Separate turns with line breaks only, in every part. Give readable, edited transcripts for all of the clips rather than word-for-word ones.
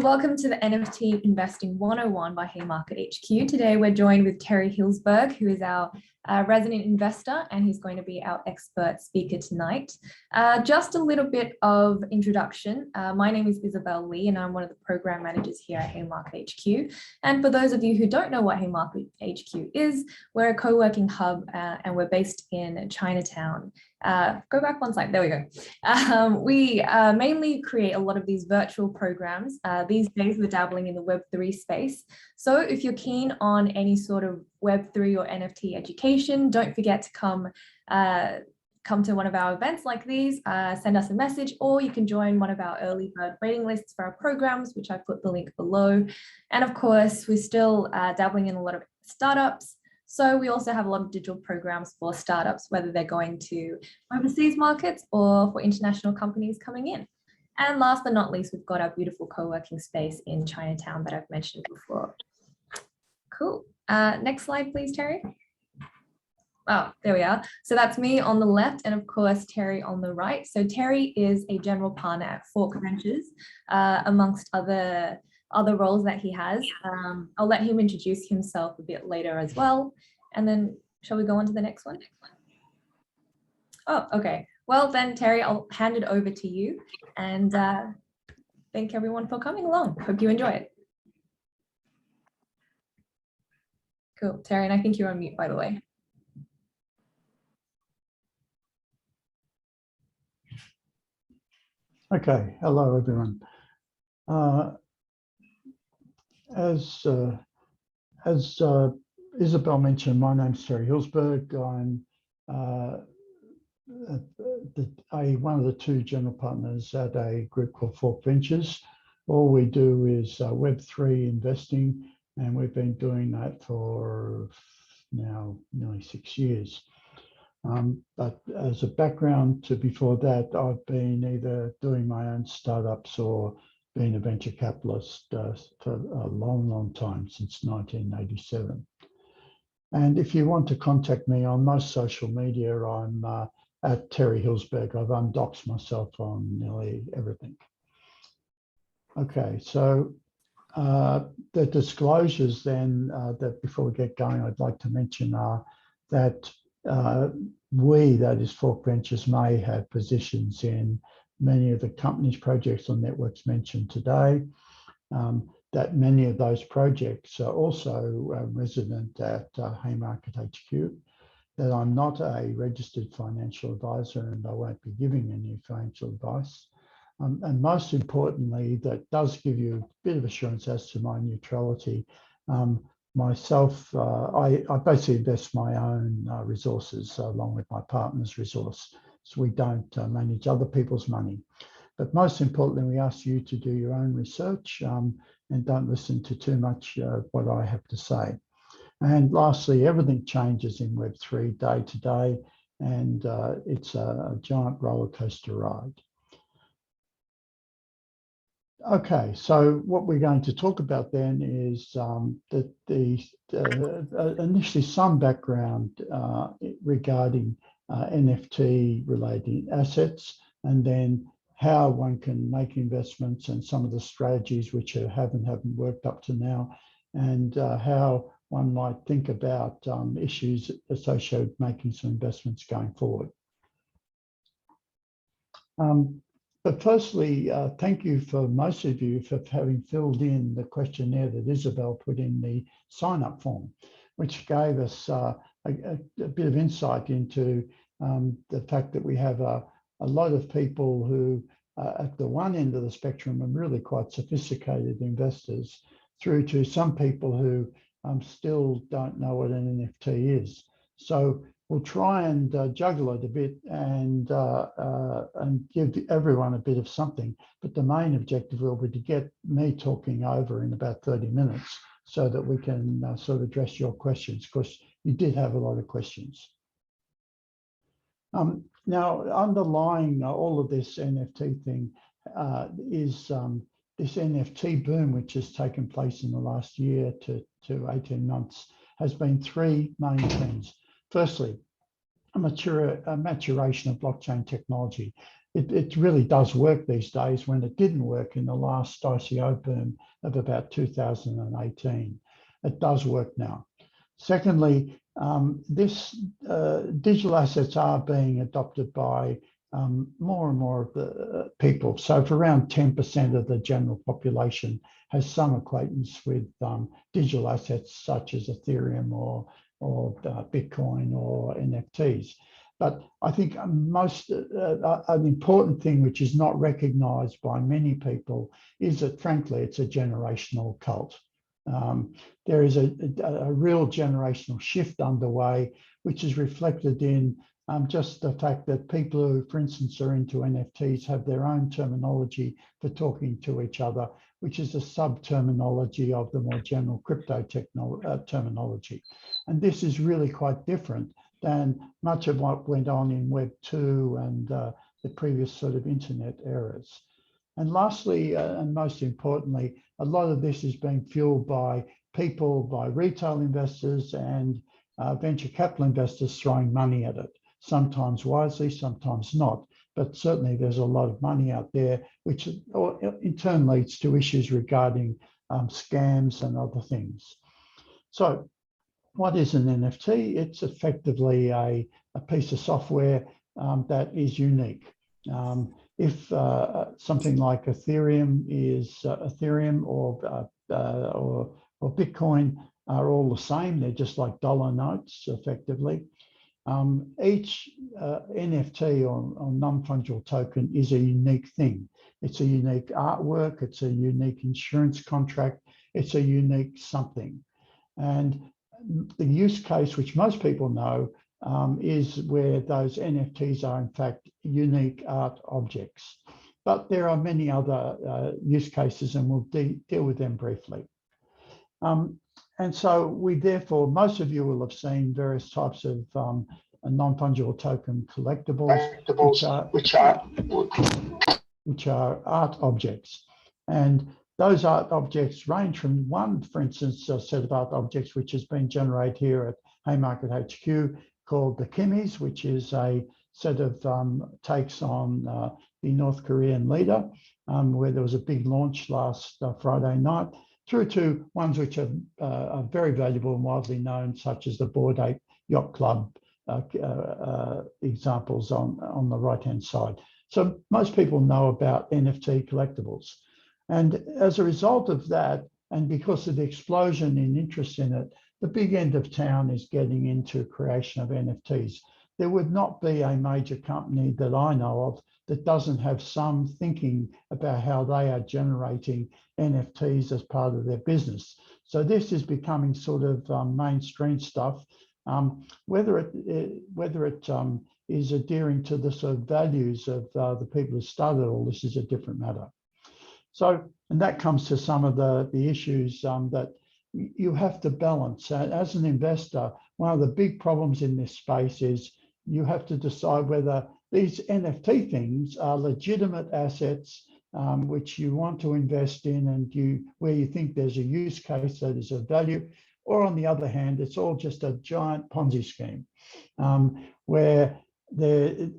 Welcome to the NFT Investing 101 by Haymarket HQ. Today we're joined with Terry HIlsberg, who is our resident investor, and he's going to be our expert speaker tonight. Just a little bit of introduction. My name is Isabelle Lee, and I'm one of the program managers here at Haymarket HQ. And for those of you who don't know what Haymarket HQ is, we're a co-working hub and we're based in Chinatown. Go back one slide, there we go. We mainly create a lot of these virtual programs. These days we're dabbling in the Web3 space. So if you're keen on any sort of Web3 or NFT education, don't forget to come to one of our events like these, send us a message, or you can join one of our early bird waiting lists for our programs, which I put the link below. And of course, we're still dabbling in a lot of startups. So we also have a lot of digital programs for startups, whether they're going to overseas markets or for international companies coming in. And last but not least, we've got our beautiful co-working space in Chinatown that I've mentioned before. Cool. Next slide, please, Terry. Oh, there we are. So that's me on the left, and of course, Terry on the right. So Terry is a general partner at Fork Ventures, amongst other roles that he has. I'll let him introduce himself a bit later as well. And then shall we go on to the next one? Oh, okay. Well then, Terry, I'll hand it over to you, and thank everyone for coming along. Hope you enjoy it. Cool, Terry, and I think you're on mute, by the way.
Okay, hello everyone. As Isabelle mentioned, my name's Terry HIlsberg. I'm one of the two general partners at a group called Fork Ventures. All we do is Web3 investing, and we've been doing that for now nearly 6 years. But as a background to before that, I've been either doing my own startups or been a venture capitalist for a long time, since 1987. And if you want to contact me on most social media, I'm at Terry HIlsberg. I've undoxed myself on nearly everything. Okay, so the disclosures then, that before we get going, I'd like to mention are that we, that is Fork Ventures, may have positions in many of the companies, projects or networks mentioned today, that many of those projects are also resident at Haymarket HQ, that I'm not a registered financial advisor and I won't be giving any financial advice. And most importantly, that does give you a bit of assurance as to my neutrality. Myself, I basically invest my own resources along with my partner's resource. So we don't manage other people's money. But most importantly, we ask you to do your own research and don't listen to too much what I have to say. And lastly, everything changes in Web3 day to day, and it's a giant roller coaster ride. Okay, so what we're going to talk about then is initially some background regarding NFT-related assets, and then how one can make investments and some of the strategies which haven't worked up to now, and how one might think about issues associated with making some investments going forward. But firstly, thank you for most of you for having filled in the questionnaire that Isabelle put in the sign-up form, which gave us a bit of insight into the fact that we have a lot of people who at the one end of the spectrum are really quite sophisticated investors, through to some people who still don't know what an NFT is. So we'll try and juggle it a bit and give everyone a bit of something. But the main objective will be to get me talking over in about 30 minutes so that we can sort of address your questions, because you did have a lot of questions. Now, underlying all of this NFT thing is this NFT boom, which has taken place in the last year to 18 months, has been three main things. Firstly, maturation of blockchain technology. It really does work these days when it didn't work in the last ICO boom of about 2018. It does work now. Secondly, digital assets are being adopted by more and more of the people. So if around 10% of the general population has some acquaintance with digital assets such as Ethereum or Bitcoin or NFTs. But I think an important thing which is not recognized by many people is that, frankly, it's a generational cult. There is a real generational shift underway, which is reflected in just the fact that people who, for instance, are into NFTs have their own terminology for talking to each other, which is a sub-terminology of the more general crypto terminology. And this is really quite different than much of what went on in Web 2 and the previous sort of internet eras. And lastly, and most importantly, a lot of this is being fueled by people, by retail investors and venture capital investors throwing money at it, sometimes wisely, sometimes not. But certainly there's a lot of money out there, which in turn leads to issues regarding scams and other things. So what is an NFT? It's effectively a piece of software that is unique. If something like Ethereum is Ethereum or Bitcoin are all the same, they're just like dollar notes effectively. Each NFT or non-fungible token is a unique thing. It's a unique artwork, it's a unique insurance contract, it's a unique something. And the use case, which most people know, is where those NFTs are in fact unique art objects. But there are many other use cases, and we'll deal with them briefly. And so we therefore, most of you will have seen various types of non-fungible token collectibles, which are art objects. And those art objects range from one, for instance, a set of art objects which has been generated here at Haymarket HQ called the Kimmies, which is a set of takes on the North Korean leader, where there was a big launch last Friday night, through to ones which are very valuable and widely known, such as the Bored Ape Yacht Club examples on the right-hand side. So most people know about NFT collectibles. And as a result of that, and because of the explosion in interest in it, the big end of town is getting into creation of NFTs. There would not be a major company that I know of that doesn't have some thinking about how they are generating NFTs as part of their business. So this is becoming sort of mainstream stuff. Whether it is adhering to the sort of values of the people who started all this is a different matter. So, and that comes to some of the issues that you have to balance. As an investor, one of the big problems in this space is you have to decide whether these NFT things are legitimate assets which you want to invest in and where you think there's a use case that is of value, or on the other hand, it's all just a giant Ponzi scheme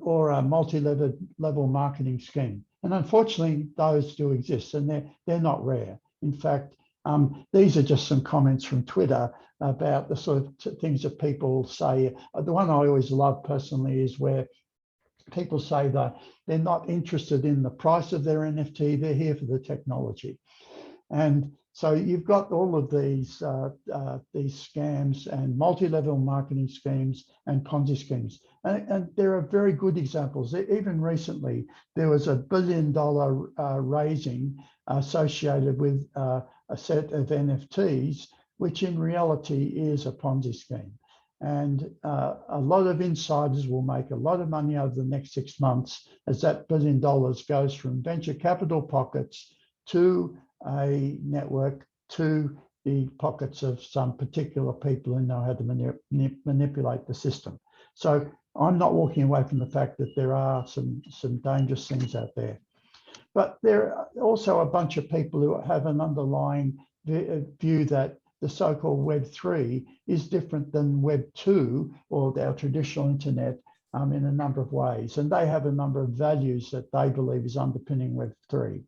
or a multi-level marketing scheme. And unfortunately, those do exist, and they're not rare. In fact, these are just some comments from Twitter about the sort of things that people say. The one I always love personally is where people say that they're not interested in the price of their NFT, they're here for the technology. And so you've got all of these scams and multi-level marketing schemes and Ponzi schemes. And there are very good examples. Even recently, there was $1 billion raising associated with a set of NFTs, which in reality is a Ponzi scheme. And a lot of insiders will make a lot of money over the next 6 months as that $1 billion goes from venture capital pockets to a network to the pockets of some particular people who know how to manipulate the system. So I'm not walking away from the fact that there are some dangerous things out there. But there are also a bunch of people who have an underlying view that the so-called Web 3 is different than Web 2 or our traditional internet, in a number of ways, and they have a number of values that they believe is underpinning Web3.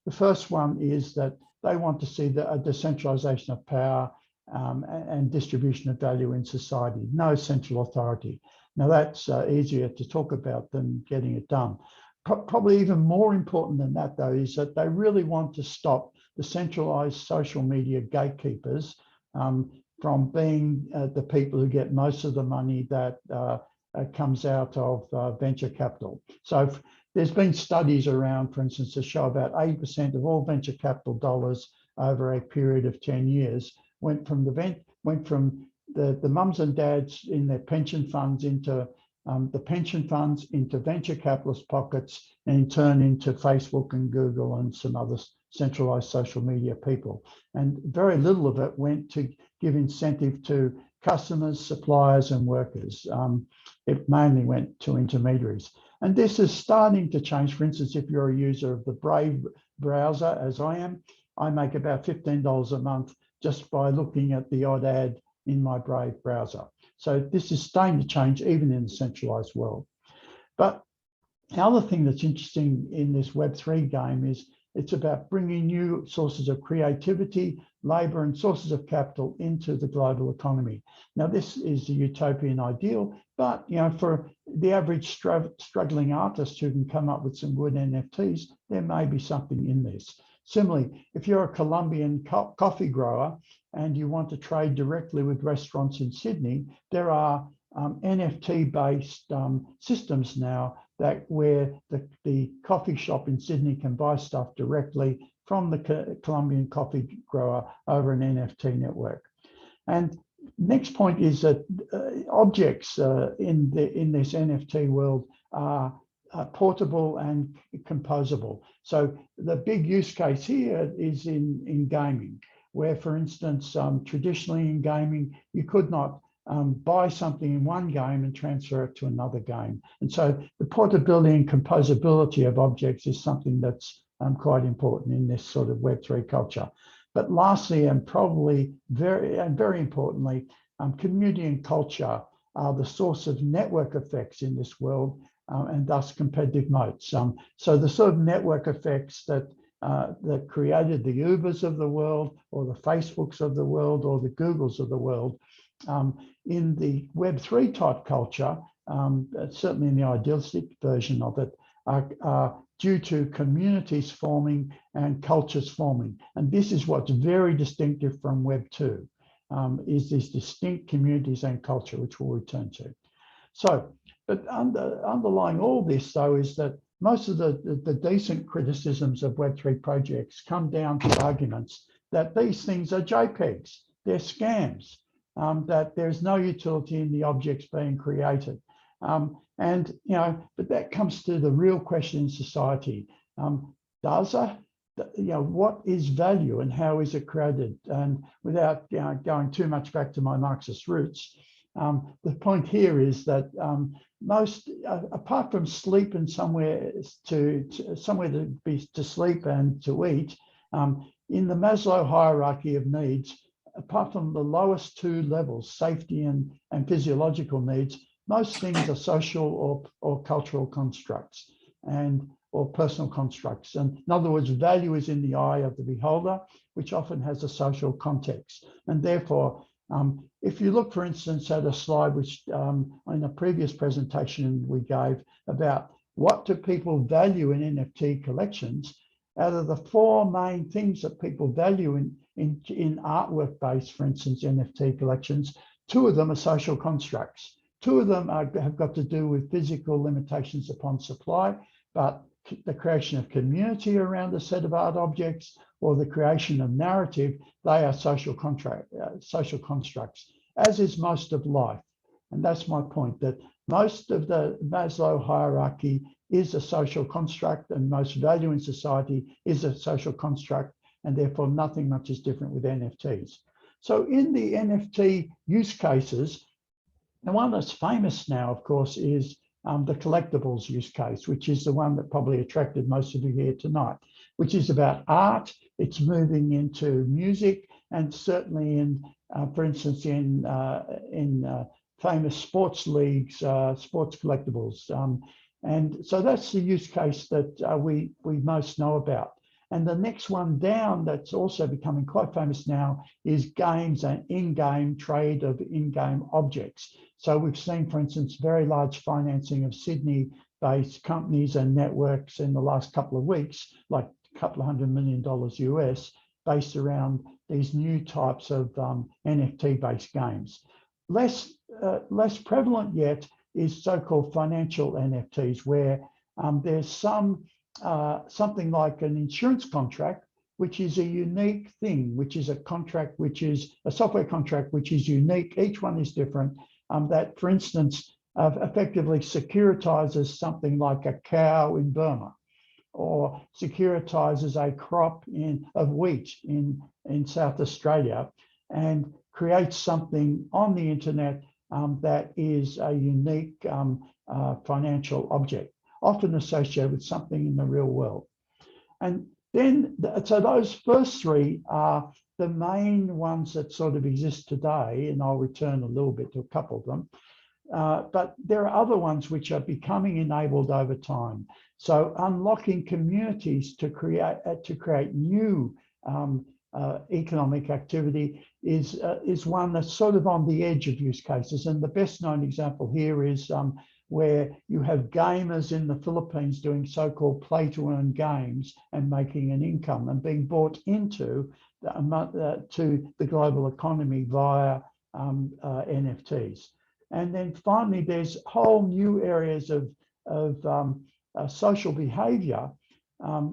The first one is that they want to see a decentralization of power and distribution of value in society, no central authority. Now that's easier to talk about than getting it done. Probably even more important than that, though, is that they really want to stop the centralized social media gatekeepers from being the people who get most of the money that comes out of venture capital. So there's been studies around, for instance, to show about 80% of all venture capital dollars over a period of 10 years went from the mums and dads in their pension funds into the pension funds, into venture capitalist pockets, and in turn into Facebook and Google and some other centralized social media people. And very little of it went to give incentive to customers, suppliers, and workers. It mainly went to intermediaries. And this is starting to change. For instance, if you're a user of the Brave browser, as I am, I make about $15 a month just by looking at the odd ad in my Brave browser. So this is starting to change even in the centralized world. But the other thing that's interesting in this Web3 game is it's about bringing new sources of creativity, labor, and sources of capital into the global economy. Now, this is the utopian ideal, but for the average struggling artist who can come up with some good NFTs, there may be something in this. Similarly, if you're a Colombian coffee grower and you want to trade directly with restaurants in Sydney, there are NFT-based systems now where the coffee shop in Sydney can buy stuff directly from the Colombian coffee grower over an NFT network. And next point is that objects in this NFT world are portable and composable. So the big use case here is in gaming, where, for instance, traditionally in gaming, you could not buy something in one game and transfer it to another game. And so the portability and composability of objects is something that's quite important in this sort of Web3 culture. But lastly, and probably very importantly, community and culture are the source of network effects in this world, and thus competitive moats. So the sort of network effects that created the Ubers of the world, or the Facebooks of the world, or the Googles of the world, in the Web3 type culture, certainly in the idealistic version of it, are due to communities forming and cultures forming. And this is what's very distinctive from Web2, is these distinct communities and culture, which we'll return to. So, but underlying all this, though, is that most of the decent criticisms of Web3 projects come down to arguments that these things are JPEGs, they're scams, that there's no utility in the objects being created. But that comes to the real question in society. What is value and how is it created? And without going too much back to my Marxist roots, the point here is that most, apart from sleep and somewhere to sleep and to eat, in the Maslow hierarchy of needs, apart from the lowest two levels, safety and physiological needs, most things are social or cultural constructs or personal constructs. And in other words, value is in the eye of the beholder, which often has a social context. And therefore, if you look, for instance, at a slide which in a previous presentation we gave about what do people value in NFT collections, out of the four main things that people value in artwork based, for instance, NFT collections, two of them are social constructs. Two of them have got to do with physical limitations upon supply, but the creation of community around a set of art objects or the creation of narrative, they are social constructs, as is most of life. And that's my point, that most of the Maslow hierarchy is a social construct, and most value in society is a social construct, and therefore nothing much is different with NFTs. So in the NFT use cases, the one that's famous now, of course, is the collectibles use case, which is the one that probably attracted most of you here tonight, which is about art. It's moving into music, and certainly in, for instance, in famous sports leagues, sports collectibles. And so that's the use case that we most know about. And the next one down that's also becoming quite famous now is games and in-game trade of in-game objects. So we've seen, for instance, very large financing of Sydney-based companies and networks in the last couple of weeks, like a couple of $100 million US, based around these new types of NFT-based games. Less prevalent yet is so-called financial NFTs, where there's something like an insurance contract, which is a unique thing, which is a contract, which is a software contract, which is unique. Each one is different. That, for instance, effectively securitizes something like a cow in Burma, or securitizes a crop of wheat in South Australia, and creates something on the internet that is a unique financial object, often associated with something in the real world. And then, so those first three are the main ones that sort of exist today, and I'll return a little bit to a couple of them. But there are other ones which are becoming enabled over time. So unlocking communities to create new economic activity is one that's sort of on the edge of use cases. And the best known example here is where you have gamers in the Philippines doing so-called play-to-earn games and making an income and being brought into to the global economy via NFTs. And then finally, there's whole new areas of social behavior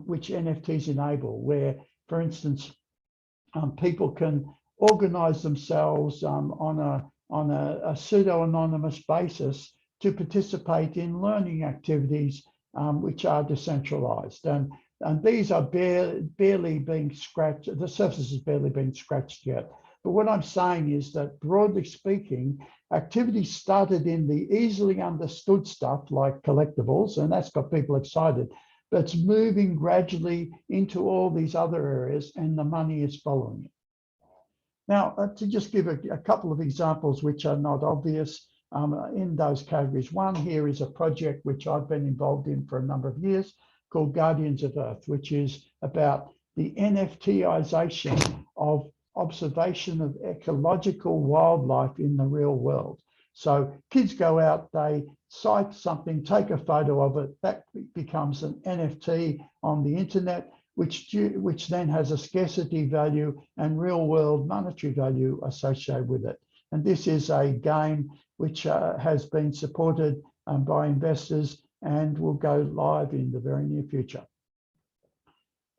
which NFTs enable, where, for instance, people can organize themselves on a pseudo-anonymous basis to participate in learning activities which are decentralized. And these are barely being scratched, the surface is barely being scratched yet. But what I'm saying is that, broadly speaking, activities started in the easily understood stuff like collectibles, and that's got people excited, but it's moving gradually into all these other areas, and the money is following it. Now, to just give a couple of examples which are not obvious in those categories. One here is a project which I've been involved in for a number of years called Guardians of Earth, which is about the NFTization of observation of ecological wildlife in the real world. So kids go out, they cite something, take a photo of it, that becomes an NFT on the internet, which then has a scarcity value and real world monetary value associated with it. And this is a game which has been supported by investors and will go live in the very near future.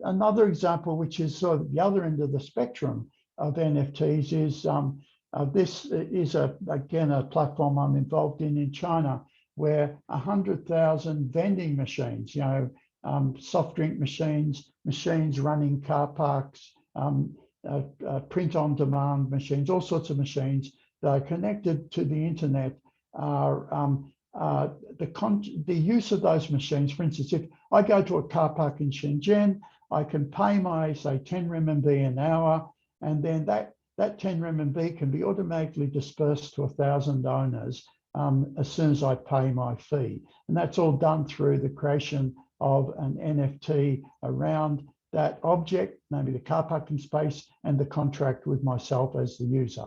Another example, which is sort of the other end of the spectrum of NFTs, is this is again a platform I'm involved in China, where 100,000 vending machines, soft drink machines, machines running car parks, print on demand machines, all sorts of machines that are connected to the internet are the use of those machines. For instance, if I go to a car park in Shenzhen, I can pay my, say, 10 renminbi an hour, and then that 10 renminbi can be automatically dispersed to 1,000 owners as soon as I pay my fee. And that's all done through the creation of an NFT around that object, namely the car parking space, and the contract with myself as the user.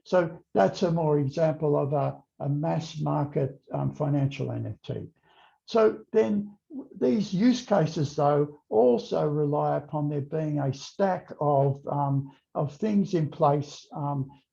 So that's a more example of a mass market financial NFT. So then these use cases, though, also rely upon there being a stack of things in place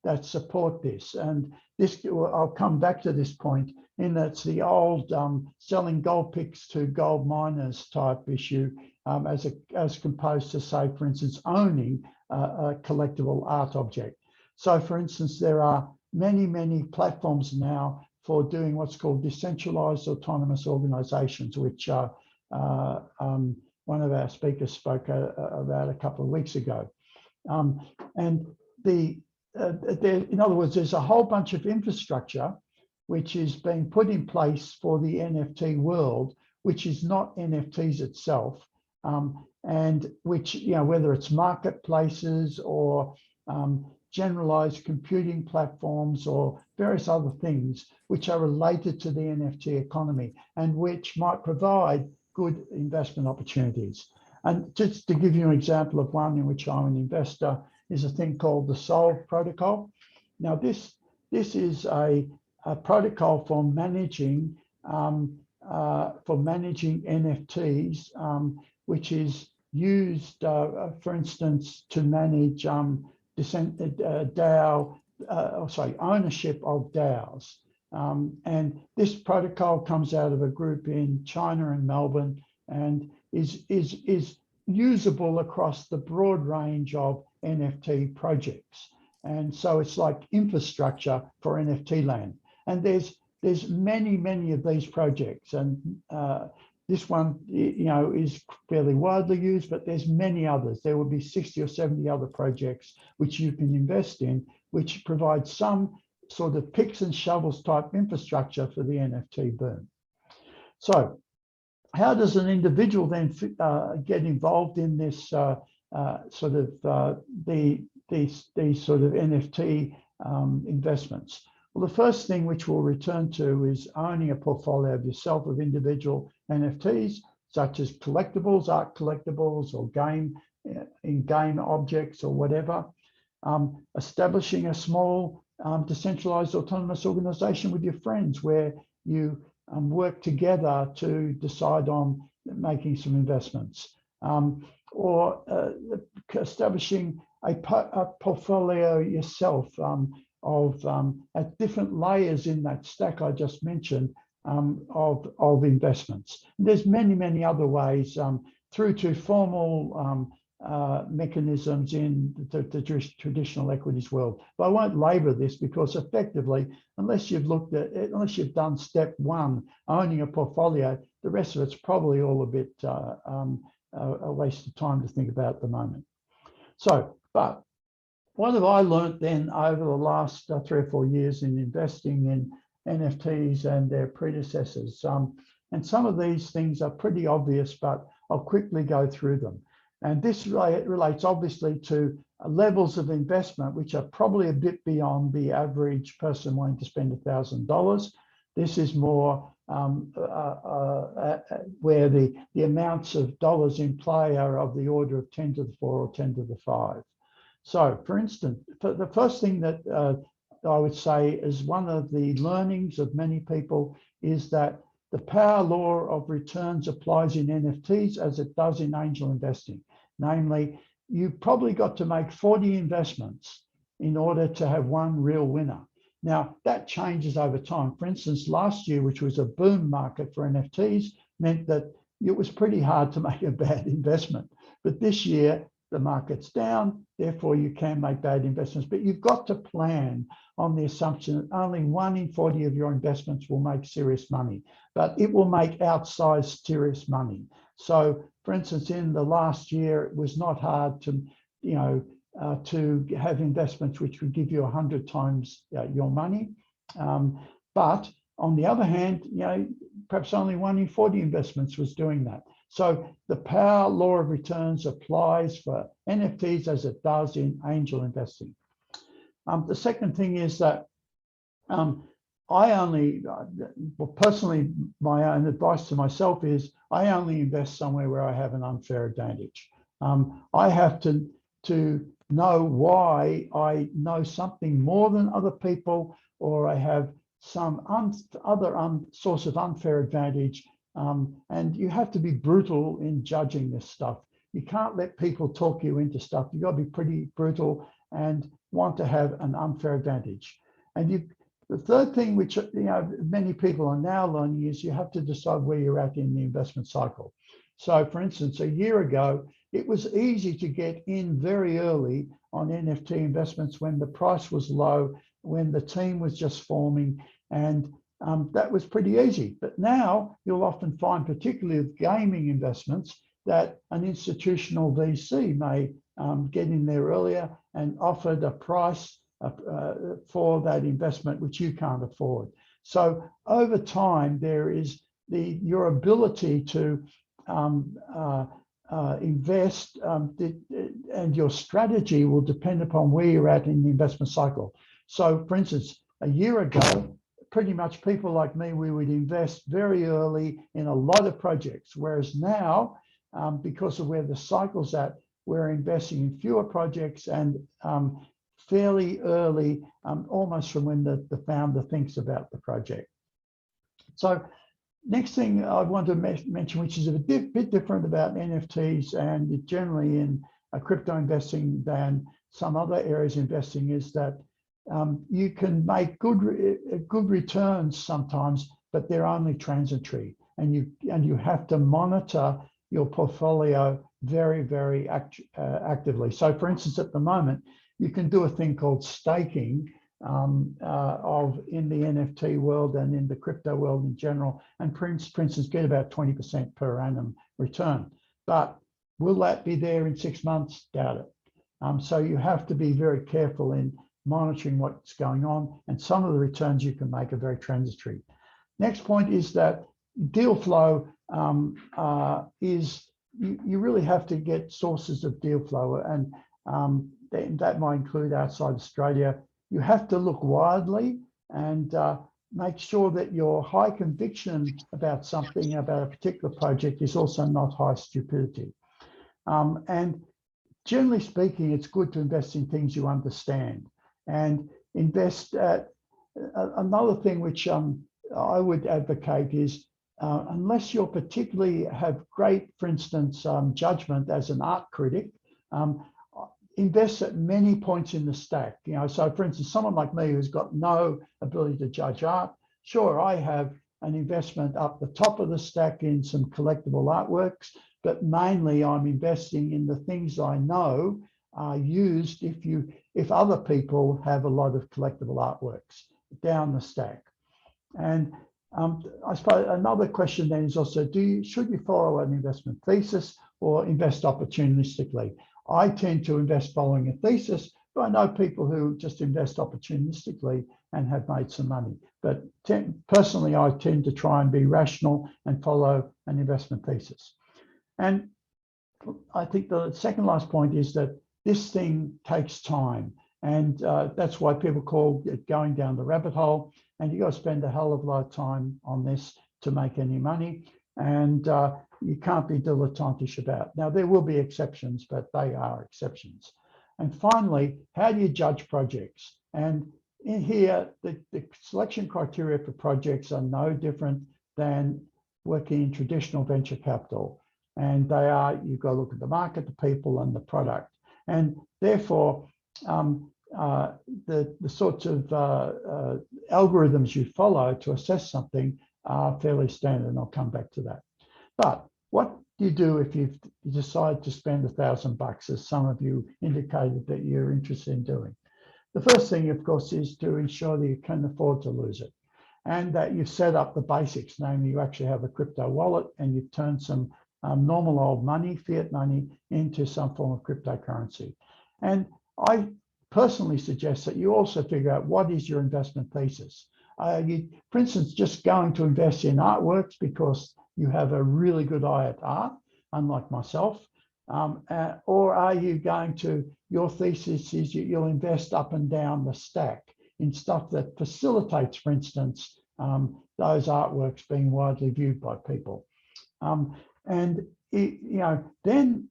that support this. And this, I'll come back to this point, in that it's the old selling gold picks to gold miners type issue, as composed to, say, for instance, owning a collectible art object. So, for instance, there are many platforms now for doing what's called decentralized autonomous organizations, which one of our speakers spoke about a couple of weeks ago. And in other words, there's a whole bunch of infrastructure which is being put in place for the NFT world, which is not NFTs itself, and which, whether it's marketplaces or generalized computing platforms or various other things which are related to the NFT economy and which might provide good investment opportunities. And just to give you an example of one in which I'm an investor is a thing called the Solve protocol. Now, this is a protocol for managing NFTs, which is used, for instance, to manage ownership of DAOs. And this protocol comes out of a group in China and Melbourne and is usable across the broad range of NFT projects. And so it's like infrastructure for NFT land. And there's many of these projects, and this one, is fairly widely used, but there's many others. There will be 60 or 70 other projects which you can invest in, which provide some sort of picks and shovels type infrastructure for the NFT boom. So how does an individual then get involved in this these sort of NFT investments? Well, the first thing which we'll return to is owning a portfolio of yourself of individual NFTs, such as collectibles, art collectibles, or in-game objects or whatever. Establishing a small decentralized autonomous organization with your friends where you work together to decide on making some investments. Or establishing a portfolio yourself of at different layers in that stack I just mentioned of investments. And there's many other ways through to formal mechanisms in the traditional equities world. But I won't labor this because effectively, unless you've done step one, owning a portfolio, the rest of it's probably all a bit a waste of time to think about at the moment. So, but what have I learned then over the last 3 or 4 years in investing in NFTs and their predecessors? And some of these things are pretty obvious, but I'll quickly go through them. And this relates obviously to levels of investment, which are probably a bit beyond the average person wanting to spend $1,000. This is more where the amounts of dollars in play are of the order of 10 to the 4 or 10 to the 5. So, for instance, the first thing that I would say is one of the learnings of many people is that the power law of returns applies in NFTs as it does in angel investing. Namely, you've probably got to make 40 investments in order to have one real winner. Now, that changes over time. For instance, last year, which was a boom market for NFTs, meant that it was pretty hard to make a bad investment. But this year, the market's down, therefore you can make bad investments. But you've got to plan on the assumption that only 1 in 40 of your investments will make serious money, but it will make outsized serious money. So, for instance, in the last year, it was not hard to, to have investments which would give you 100 times your money. But on the other hand, perhaps only 1 in 40 investments was doing that. So the power law of returns applies for NFTs as it does in angel investing. The second thing is that personally, my own advice to myself is I only invest somewhere where I have an unfair advantage. I have to know why I know something more than other people, or I have some other source of unfair advantage. And you have to be brutal in judging this stuff. You can't let people talk you into stuff. You've got to be pretty brutal and want to have an unfair advantage. And the third thing, which many people are now learning, is you have to decide where you're at in the investment cycle. So, for instance, a year ago, it was easy to get in very early on NFT investments when the price was low, when the team was just forming, and that was pretty easy. But now you'll often find, particularly with gaming investments, that an institutional VC may get in there earlier and offered a price for that investment which you can't afford. So over time, there is your ability to invest, and your strategy will depend upon where you're at in the investment cycle. So for instance, a year ago, pretty much people like me, we would invest very early in a lot of projects, whereas now, because of where the cycle's at, we're investing in fewer projects and fairly early, almost from when the founder thinks about the project. So next thing I want to mention, which is a bit different about NFTs and generally in crypto investing than some other areas of investing, is that you can make good returns sometimes, but they're only transitory, and you have to monitor your portfolio very, very actively. So for instance, at the moment, you can do a thing called staking in the NFT world and in the crypto world in general, and for instance, get about 20% per annum return. But will that be there in 6 months? Doubt it. So you have to be very careful in monitoring what's going on, and some of the returns you can make are very transitory. Next point is that deal flow is, you really have to get sources of deal flow, and that might include outside Australia. You have to look widely and make sure that your high conviction about something, about a particular project, is also not high stupidity. And generally speaking, it's good to invest in things you understand, and invest at another thing which I would advocate is, unless you're particularly have great, for instance, judgment as an art critic, invest at many points in the stack. You know, so for instance, someone like me who's got no ability to judge art, sure, I have an investment up the top of the stack in some collectible artworks, but mainly I'm investing in the things I know are used if other people have a lot of collectible artworks down the stack. And I suppose another question then is also, should you follow an investment thesis or invest opportunistically? I tend to invest following a thesis, but I know people who just invest opportunistically and have made some money. But personally, I tend to try and be rational and follow an investment thesis. And I think the second last point is that this thing takes time. And that's why people call it going down the rabbit hole. And you got to spend a hell of a lot of time on this to make any money. And you can't be dilettantish about it. Now, there will be exceptions, but they are exceptions. And finally, how do you judge projects? And in here, the selection criteria for projects are no different than working in traditional venture capital. And they are, you've got to look at the market, the people, and the product. And therefore, the sorts of algorithms you follow to assess something are fairly standard, and I'll come back to that. But what do you do if you decide to spend $1,000, as some of you indicated that you're interested in doing? The first thing, of course, is to ensure that you can afford to lose it, and that you've set up the basics, namely you actually have a crypto wallet and you've turned some normal old money, fiat money, into some form of cryptocurrency. And I personally suggest that you also figure out what is your investment thesis. For instance, just going to invest in artworks because you have a really good eye at art, unlike myself, or are you going to, your thesis is you'll invest up and down the stack in stuff that facilitates, for instance, those artworks being widely viewed by people. And then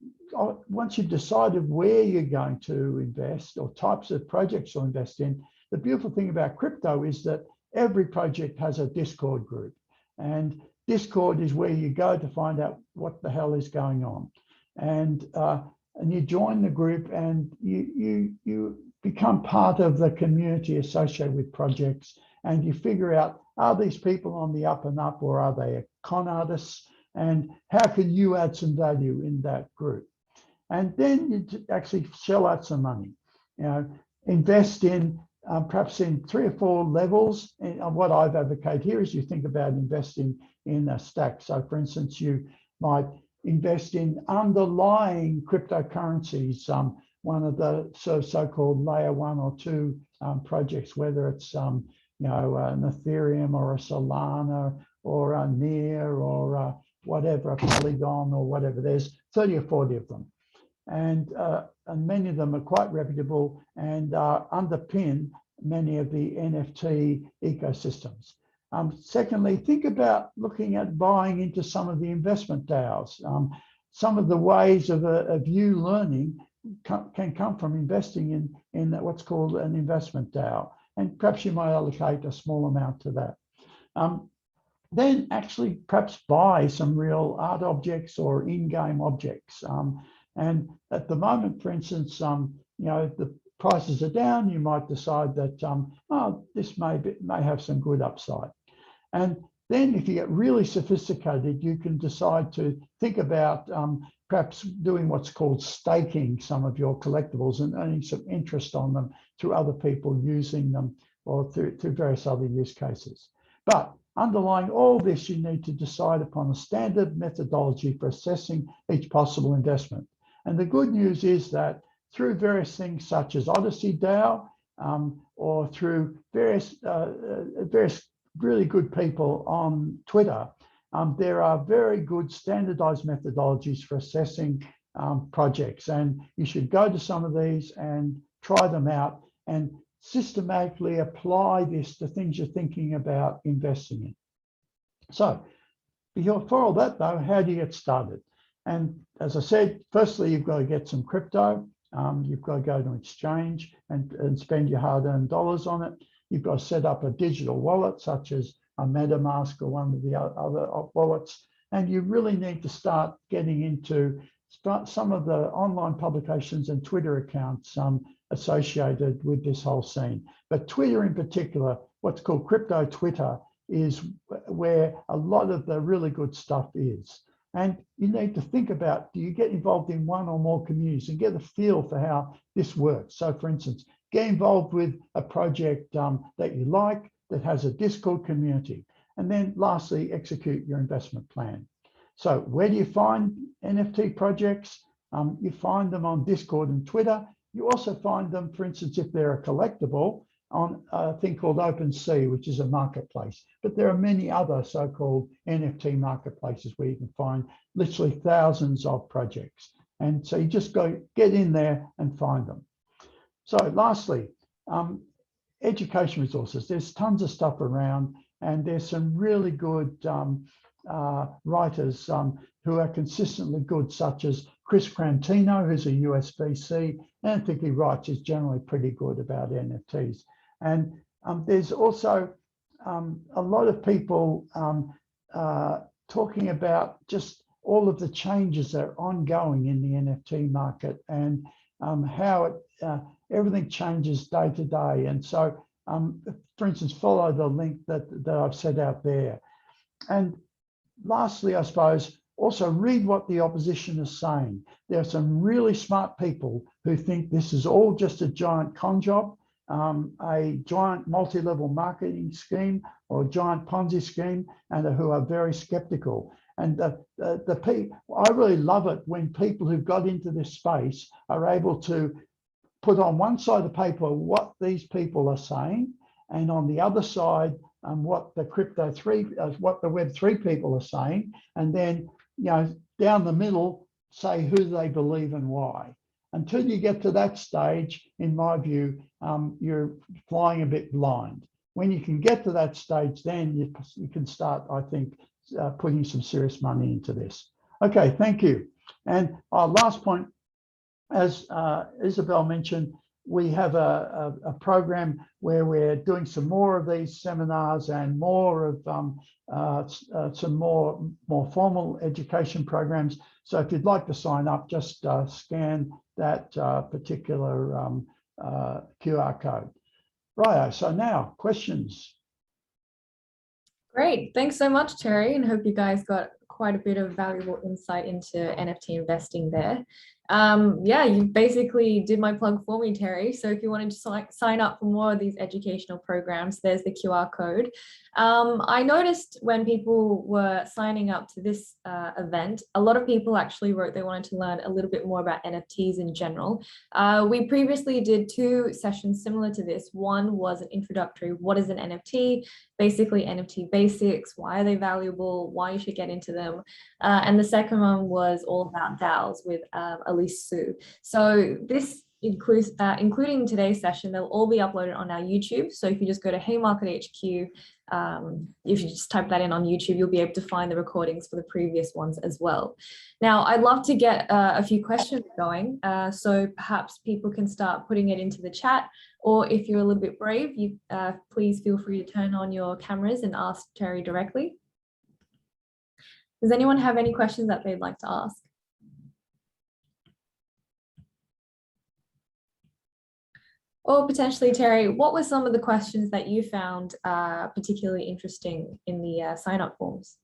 once you've decided where you're going to invest or types of projects you'll invest in, the beautiful thing about crypto is that every project has a Discord group, and Discord is where you go to find out what the hell is going on. And you join the group and you become part of the community associated with projects, and you figure out, are these people on the up and up, or are they con artists? And how can you add some value in that group? And then you actually shell out some money, invest in perhaps in 3 or 4 levels. And what I've advocated here is you think about investing in a stack. So for instance, you might invest in underlying cryptocurrencies, one of the so-called layer 1 or 2 projects, whether it's an Ethereum or a Solana or a NEAR or whatever, a Polygon or whatever. There's 30 or 40 of them. And many of them are quite reputable and underpin many of the NFT ecosystems. Secondly, think about looking at buying into some of the investment DAOs. Some of the ways of you learning can come from investing in what's called an investment DAO. And perhaps you might allocate a small amount to that. Then actually perhaps buy some real art objects or in-game objects. And at the moment, for instance, the prices are down, you might decide that, this may have some good upside. And then if you get really sophisticated, you can decide to think about perhaps doing what's called staking some of your collectibles and earning some interest on them through other people using them or through various other use cases. But underlying all this, you need to decide upon a standard methodology for assessing each possible investment. And the good news is that through various things such as Odyssey DAO or through various really good people on Twitter, there are very good standardized methodologies for assessing projects. And you should go to some of these and try them out and systematically apply this to things you're thinking about investing in. So for all that though, how do you get started? And as I said, firstly, you've got to get some crypto. You've got to go to an exchange and spend your hard-earned dollars on it. You've got to set up a digital wallet, such as a MetaMask or one of the other wallets. And you really need to start getting into some of the online publications and Twitter accounts associated with this whole scene. But Twitter in particular, what's called crypto Twitter, is where a lot of the really good stuff is. And you need to think about, do you get involved in one or more communities and get a feel for how this works? So for instance, get involved with a project that you like, that has a Discord community. And then lastly, execute your investment plan. So where do you find NFT projects? You find them on Discord and Twitter. You also find them, for instance, if they're a collectible, on a thing called OpenSea, which is a marketplace. But there are many other so-called NFT marketplaces where you can find literally thousands of projects. And so you just get in there and find them. So lastly, education resources. There's tons of stuff around, and there's some really good writers who are consistently good, such as Chris Crantino, who's a US VC, and I think he writes is generally pretty good about NFTs. And there's also a lot of people talking about just all of the changes that are ongoing in the NFT market and how everything changes day to day. And so, for instance, follow the link that I've set out there. And lastly, I suppose, also read what the opposition is saying. There are some really smart people who think this is all just a giant con job, a giant multi-level marketing scheme or a giant Ponzi scheme, and who are very skeptical. And I really love it when people who've got into this space are able to put on one side of the paper what these people are saying, and on the other side what the what the Web3 people are saying, and then down the middle say who they believe and why. Until you get to that stage, in my view, you're flying a bit blind. When you can get to that stage, then you can start, I think, putting some serious money into this. Okay, thank you. And our last point, as Isabelle mentioned, we have a program where we're doing some more of these seminars and more of some more formal education programs. So if you'd like to sign up, just scan that particular QR code. Right, so now questions.
Great, thanks so much, Terry, and hope you guys got quite a bit of valuable insight into NFT investing there. Yeah, you basically did my plug for me, Terry. So if you wanted to sign up for more of these educational programs, there's the QR code. I noticed when people were signing up to this event, a lot of people actually wrote they wanted to learn a little bit more about NFTs in general. We previously did 2 sessions similar to this. One was an introductory, what is an NFT? Basically NFT basics, why are they valuable, why you should get into them. And the second one was all about DAOs with Elise Su. So this includes, including today's session, they'll all be uploaded on our YouTube. So if you just go to Haymarket HQ, if you just type that in on YouTube, you'll be able to find the recordings for the previous ones as well. Now, I'd love to get a few questions going. So perhaps people can start putting it into the chat, or if you're a little bit brave, you please feel free to turn on your cameras and ask Terry directly. Does anyone have any questions that they'd like to ask? Or potentially, Terry, what were some of the questions that you found particularly interesting in the sign-up forms?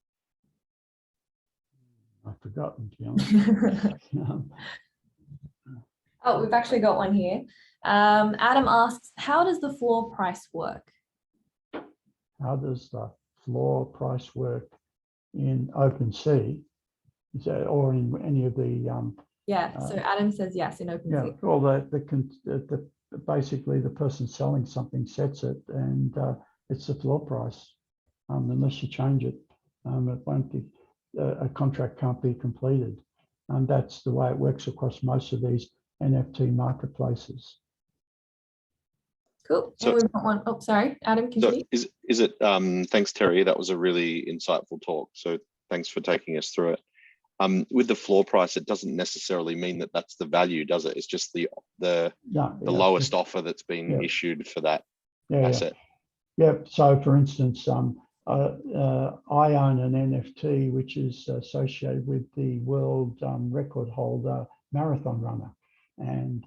I've forgotten, to be honest.
Oh, we've actually got one here. Adam asks, how does the floor price work?
How does the floor price work in OpenSea? Is that, or in any of the
yeah, so Adam says yes in OpenSea.
Yeah, well, basically the person selling something sets it, and it's the floor price. Unless you change it, it won't be, a contract can't be completed. And that's the way it works across most of these NFT marketplaces.
Cool. So, we've got one. Oh, sorry, Adam, continue.
So is it? Thanks, Terry. That was a really insightful talk. So thanks for taking us through it. With the floor price, it doesn't necessarily mean that that's the value, does it? It's just the lowest offer that's been issued for that asset.
Yeah. So, for instance, I own an NFT which is associated with the world record holder marathon runner, and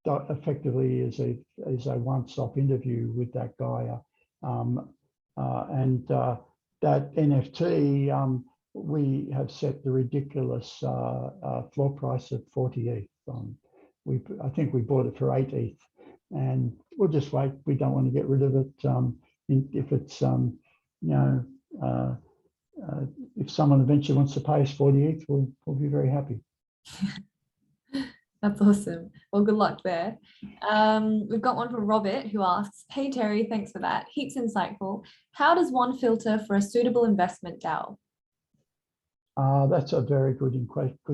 effectively is a one-stop interview with that guy, and that NFT. We have set the ridiculous floor price at 40 ETH. I think we bought it for 8 ETH, and we'll just wait. We don't want to get rid of it. If it's if someone eventually wants to pay us 40 ETH, we'll be very happy.
That's awesome. Well, good luck there. We've got one from Robert who asks, hey Terry, thanks for that. Heaps insightful. How does one filter for a suitable investment DAO?
That's a very good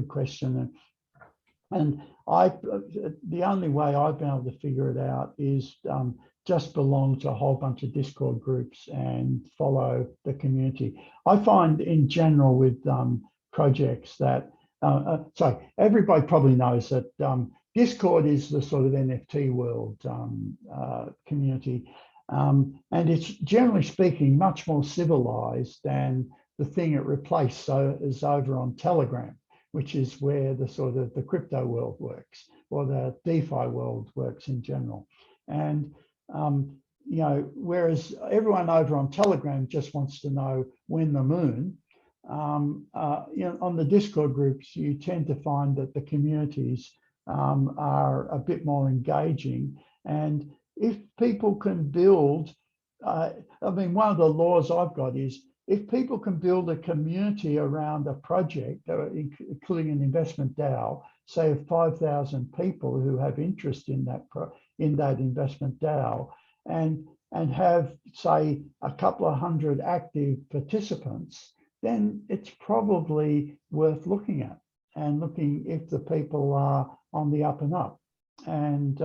question, and the only way I've been able to figure it out is just belong to a whole bunch of Discord groups and follow the community. I find in general with projects that so everybody probably knows that Discord is the sort of NFT world community, and it's generally speaking much more civilized than the thing it replaced is over on Telegram, which is where the sort of the crypto world works, or the DeFi world works in general. And whereas everyone over on Telegram just wants to know when the moon, on the Discord groups, you tend to find that the communities are a bit more engaging. And if people can build, one of the laws I've got is, if people can build a community around a project, including an investment DAO, say of 5,000 people who have interest in that investment DAO, and have, say, a couple of hundred active participants, then it's probably worth looking at and looking if the people are on the up and up. And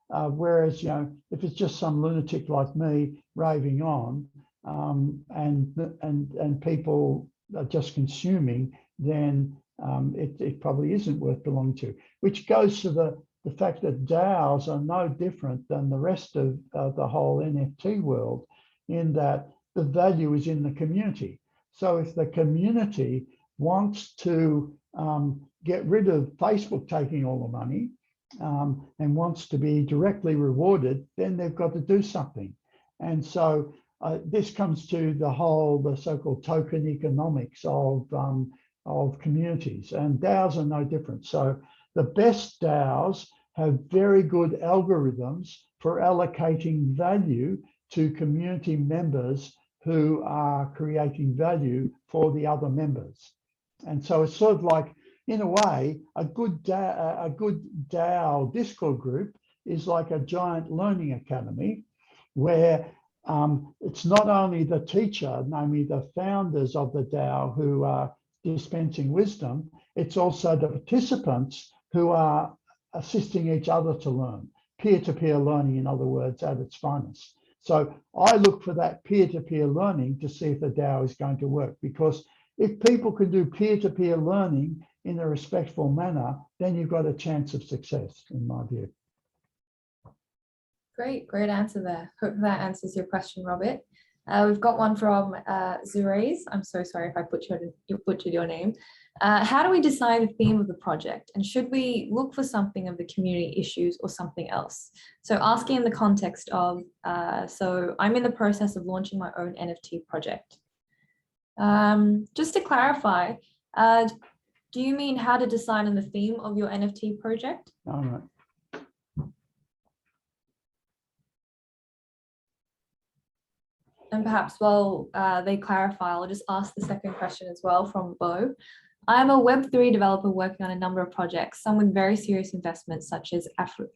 whereas, if it's just some lunatic like me raving on, and people are just consuming, then it probably isn't worth belonging to, which goes to the fact that DAOs are no different than the rest of the whole NFT world, in that the value is in the community. So if the community wants to get rid of Facebook taking all the money and wants to be directly rewarded, then they've got to do something. And so this comes to the so-called token economics of communities, and DAOs are no different. So the best DAOs have very good algorithms for allocating value to community members who are creating value for the other members. And so it's sort of like, in a way, a good DAO Discord group is like a giant learning academy where it's not only the teacher, namely the founders of the DAO who are dispensing wisdom, it's also the participants who are assisting each other to learn. Peer-to-peer learning, in other words, at its finest. So I look for that peer-to-peer learning to see if the DAO is going to work, because if people can do peer-to-peer learning in a respectful manner, then you've got a chance of success, in my view.
Great answer there. Hope that answers your question, Robert. We've got one from Zurays. I'm so sorry if I butchered your name. How do we decide the theme of the project? And should we look for something of the community issues or something else? So asking in the context of, so I'm in the process of launching my own NFT project. Just to clarify, do you mean how to decide on the theme of your NFT project?
All right.
And perhaps while they clarify, I'll just ask the second question as well from Bo. I'm a Web3 developer working on a number of projects, some with very serious investments such as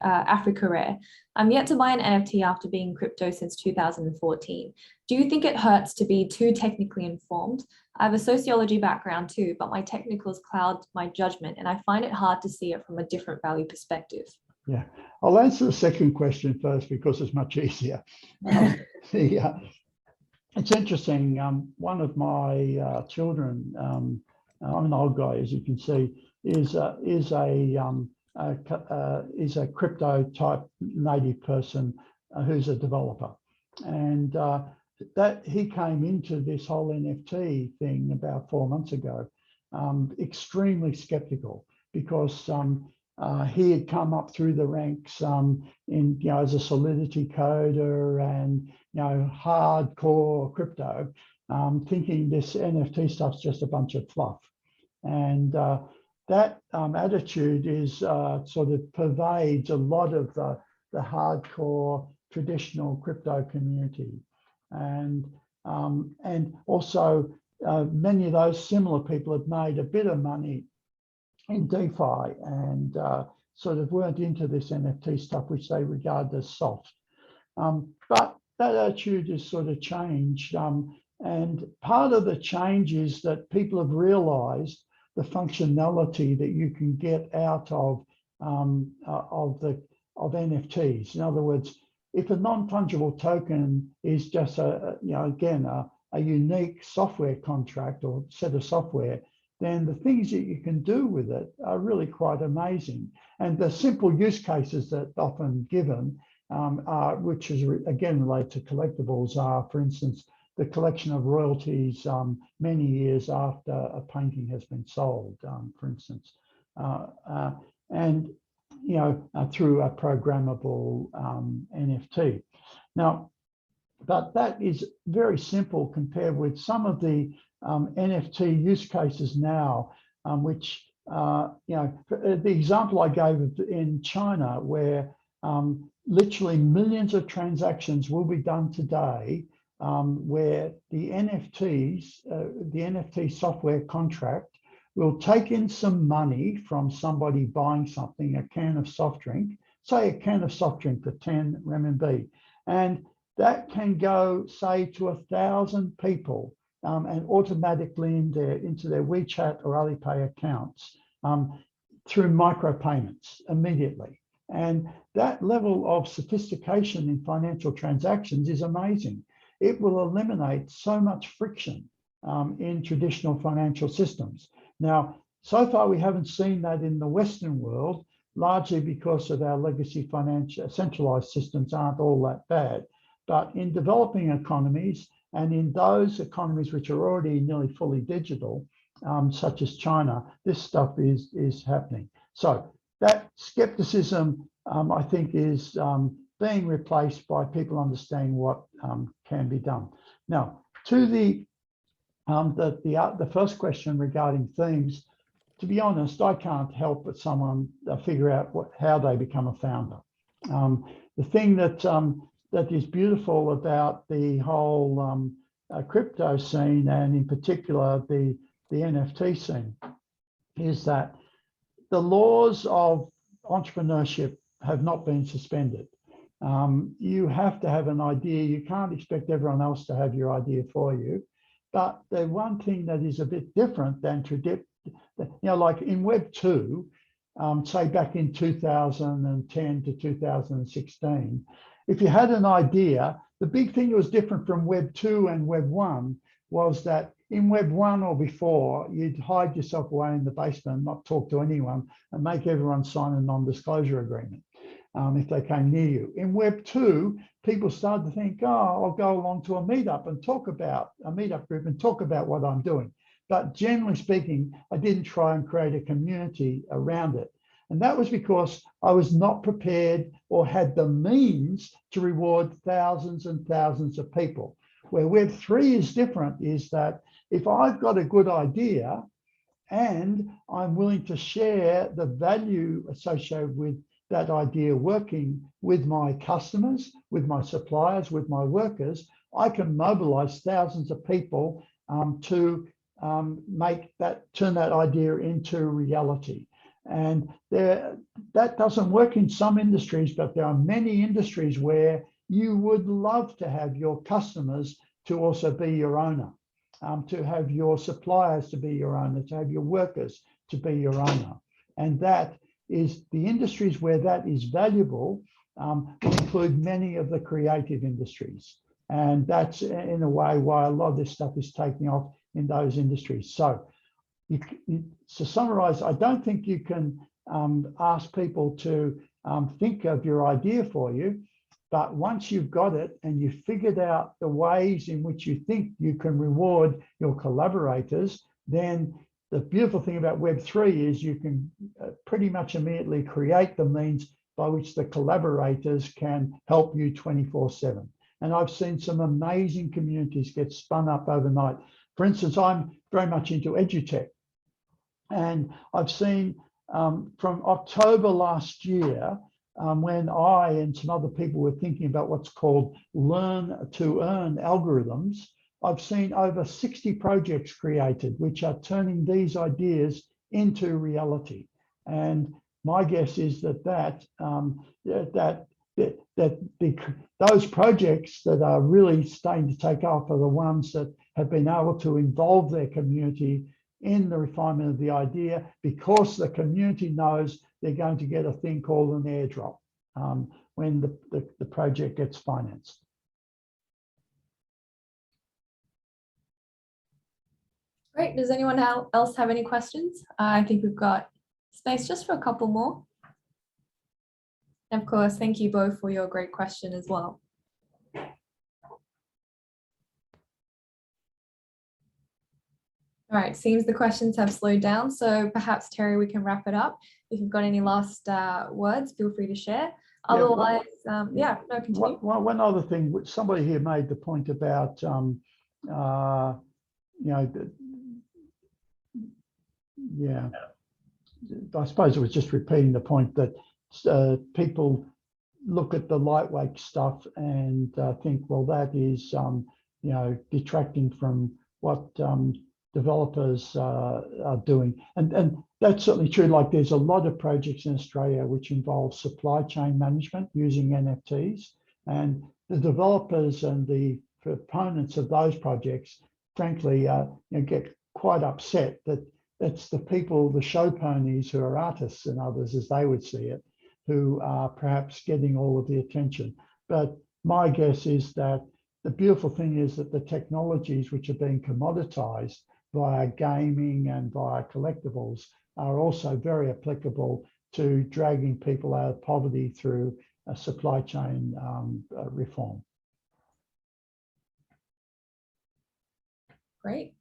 Africa Rare. I'm yet to buy an NFT after being in crypto since 2014. Do you think it hurts to be too technically informed? I have a sociology background too, but my technicals cloud my judgment and I find it hard to see it from a different value perspective.
Yeah, I'll answer the second question first because it's much easier. It's interesting. One of my children, I'm an old guy, as you can see, is a crypto type native person who's a developer, and that he came into this whole NFT thing about 4 months ago, extremely skeptical, because he had come up through the ranks in, as a Solidity coder and, hardcore crypto, thinking this NFT stuff's just a bunch of fluff. And that attitude is sort of pervades a lot of the hardcore traditional crypto community. And also many of those similar people have made a bit of money in DeFi and sort of weren't into this NFT stuff, which they regard as soft. But that attitude has sort of changed. And part of the change is that people have realized the functionality that you can get out of NFTs. In other words, if a non-fungible token is just a unique software contract or set of software, then the things that you can do with it are really quite amazing. And the simple use cases that are often given, which is again related to collectibles, are, for instance, the collection of royalties many years after a painting has been sold, for instance, and through a programmable NFT. Now, but that is very simple compared with some of the NFT use cases now, which the example I gave in China, where literally millions of transactions will be done today, where the NFTs, the NFT software contract will take in some money from somebody buying something, a can of soft drink, say a can of soft drink for 10 renminbi, and that can go, say, to 1,000 people and automatically into their WeChat or Alipay accounts through micropayments immediately. And that level of sophistication in financial transactions is amazing. It will eliminate so much friction in traditional financial systems. Now, so far we haven't seen that in the Western world, largely because of our legacy financial centralized systems aren't all that bad. But in developing economies and in those economies which are already nearly fully digital, such as China, this stuff is happening. So that skepticism, I think, is being replaced by people understanding what can be done. Now, to the first question regarding themes, to be honest, I can't help but someone figure out how they become a founder. The thing that that is beautiful about the whole crypto scene, and in particular the NFT scene, is that the laws of entrepreneurship have not been suspended. You have to have an idea. You can't expect everyone else to have your idea for you. But the one thing that is a bit different than like in Web 2, say back in 2010 to 2016, if you had an idea, the big thing that was different from Web 2 and Web 1 was that in Web 1 or before, you'd hide yourself away in the basement and not talk to anyone and make everyone sign a non-disclosure agreement if they came near you. In Web 2, people started to think, oh, I'll go along to a meetup and talk about a meetup group and talk about what I'm doing. But generally speaking, I didn't try and create a community around it. And that was because I was not prepared or had the means to reward thousands and thousands of people. Where Web 3 is different is that if I've got a good idea and I'm willing to share the value associated with that idea working with my customers, with my suppliers, with my workers, I can mobilize thousands of people to turn that idea into reality. And that doesn't work in some industries, but there are many industries where you would love to have your customers to also be your owner, to have your suppliers to be your owner, to have your workers to be your owner. And that is the industries where that is valuable include many of the creative industries. And that's in a way why a lot of this stuff is taking off in those industries. So to summarize, I don't think you can ask people to think of your idea for you, but once you've got it and you've figured out the ways in which you think you can reward your collaborators, then the beautiful thing about Web 3 is you can pretty much immediately create the means by which the collaborators can help you 24/7. And I've seen some amazing communities get spun up overnight. For instance, I'm very much into edutech. And I've seen from October last year, when I and some other people were thinking about what's called learn to earn algorithms, I've seen over 60 projects created, which are turning these ideas into reality. And my guess is that those projects that are really starting to take off are the ones that have been able to involve their community in the refinement of the idea, because the community knows they're going to get a thing called an airdrop when the project gets financed.
Great. Does anyone else have any questions? I think we've got space just for a couple more. And of course, thank you both for your great question as well. All right, seems the questions have slowed down. So perhaps, Terry, we can wrap it up. If you've got any last words, feel free to share. Otherwise, no, continue.
One other thing, which somebody here made the point about, I suppose it was just repeating the point that people look at the lightweight stuff and think, well, that is, detracting from what developers are doing. And that's certainly true. Like there's a lot of projects in Australia which involve supply chain management using NFTs, and the developers and the proponents of those projects, frankly, get quite upset that it's the people, the show ponies who are artists and others, as they would see it, who are perhaps getting all of the attention. But my guess is that the beautiful thing is that the technologies which are being commoditized via gaming and via collectibles are also very applicable to dragging people out of poverty through a supply chain reform.
Great.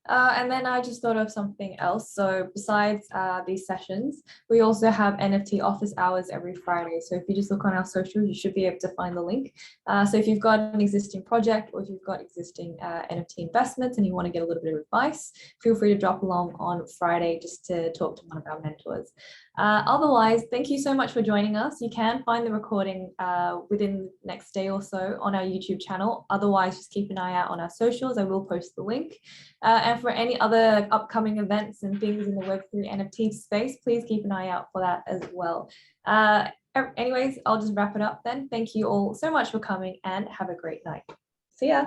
And then I just thought of something else. So besides these sessions, we also have NFT office hours every Friday. So if you just look on our socials, you should be able to find the link. So if you've got an existing project or if you've got existing NFT investments and you want to get a little bit of advice, feel free to drop along on Friday just to talk to one of our mentors. Otherwise, thank you so much for joining us. You can find the recording within the next day or so on our YouTube channel. Otherwise, just keep an eye out on our socials. I will post the link. And for any other upcoming events and things in the Web3 NFT space, please keep an eye out for that as well. Anyways, I'll just wrap it up then. Thank you all so much for coming and have a great night. See ya.